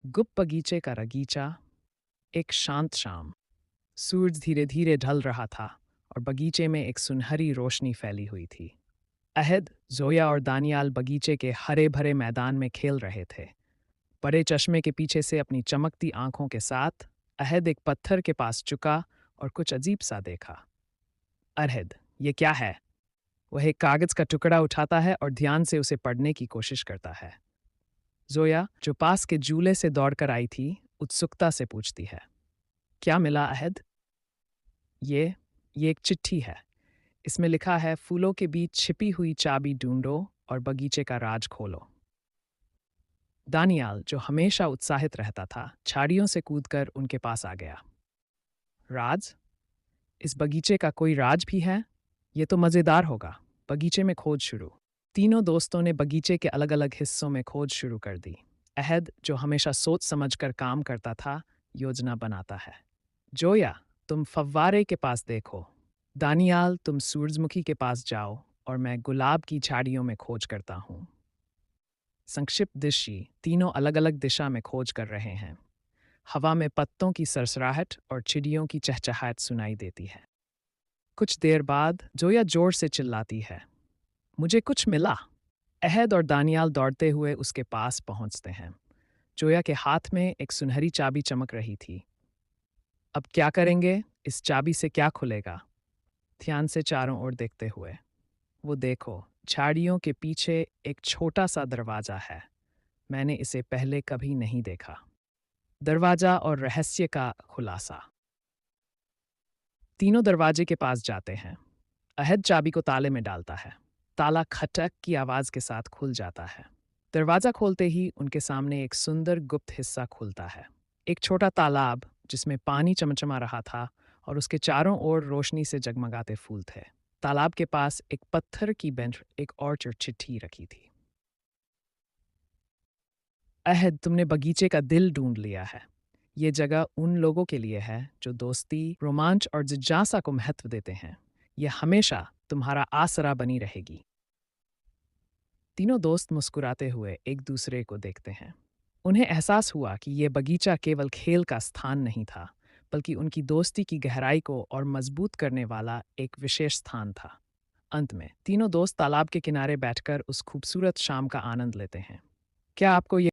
गुप्त बगीचे का बगीचा। एक शांत शाम। सूरज धीरे धीरे ढल रहा था और बगीचे में एक सुनहरी रोशनी फैली हुई थी। अहद, जोया और दानियाल बगीचे के हरे भरे मैदान में खेल रहे थे। बड़े चश्मे के पीछे से अपनी चमकती आंखों के साथ अहद एक पत्थर के पास झुका और कुछ अजीब सा देखा। अरहद, ये क्या है? वह एक कागज का टुकड़ा उठाता है और ध्यान से उसे पढ़ने की कोशिश करता है। जोया, जो पास के झूले से दौड़कर आई थी, उत्सुकता से पूछती है, क्या मिला अहद? ये ये एक चिट्ठी है। इसमें लिखा है, फूलों के बीच छिपी हुई चाबी ढूंढो और बगीचे का राज खोलो। दानियाल, जो हमेशा उत्साहित रहता था, झाड़ियों से कूदकर उनके पास आ गया। राज? इस बगीचे का कोई राज भी है? ये तो मज़ेदार होगा। बगीचे में खोज शुरू। तीनों दोस्तों ने बगीचे के अलग अलग हिस्सों में खोज शुरू कर दी। अहद, जो हमेशा सोच समझकर काम करता था, योजना बनाता है। जोया, तुम फव्वारे के पास देखो। दानियाल, तुम सूरजमुखी के पास जाओ और मैं गुलाब की झाड़ियों में खोज करता हूँ। संक्षिप्त दृष्टि, तीनों अलग अलग दिशा में खोज कर रहे हैं। हवा में पत्तों की सरसराहट और चिड़ियों की चहचहाहट सुनाई देती है। कुछ देर बाद जोया जोर से चिल्लाती है, मुझे कुछ मिला। अहद और दानियाल दौड़ते हुए उसके पास पहुंचते हैं। जोया के हाथ में एक सुनहरी चाबी चमक रही थी। अब क्या करेंगे? इस चाबी से क्या खुलेगा? ध्यान से चारों ओर देखते हुए, वो देखो, झाड़ियों के पीछे एक छोटा सा दरवाजा है। मैंने इसे पहले कभी नहीं देखा। दरवाजा और रहस्य का खुलासा। तीनों दरवाजे के पास जाते हैं। अहद चाबी को ताले में डालता है। ताला खटक की आवाज के साथ खुल जाता है। दरवाजा खोलते ही उनके सामने एक सुंदर गुप्त हिस्सा खुलता है। एक छोटा तालाब जिसमें पानी चमचमा रहा था और उसके चारों ओर रोशनी से जगमगाते फूल थे। तालाब के पास एक पत्थर की बेंच एक और चिट्ठी रखी थी। अहद, तुमने बगीचे का दिल ढूंढ लिया है। ये जगह उन लोगों के लिए है जो दोस्ती, रोमांच और जिज्ञासा को महत्व देते हैं। यह हमेशा तुम्हारा आसरा बनी रहेगी। तीनों दोस्त मुस्कुराते हुए एक दूसरे को देखते हैं। उन्हें एहसास हुआ कि यह बगीचा केवल खेल का स्थान नहीं था, बल्कि उनकी दोस्ती की गहराई को और मजबूत करने वाला एक विशेष स्थान था। अंत में तीनों दोस्त तालाब के किनारे बैठकर उस खूबसूरत शाम का आनंद लेते हैं। क्या आपको ये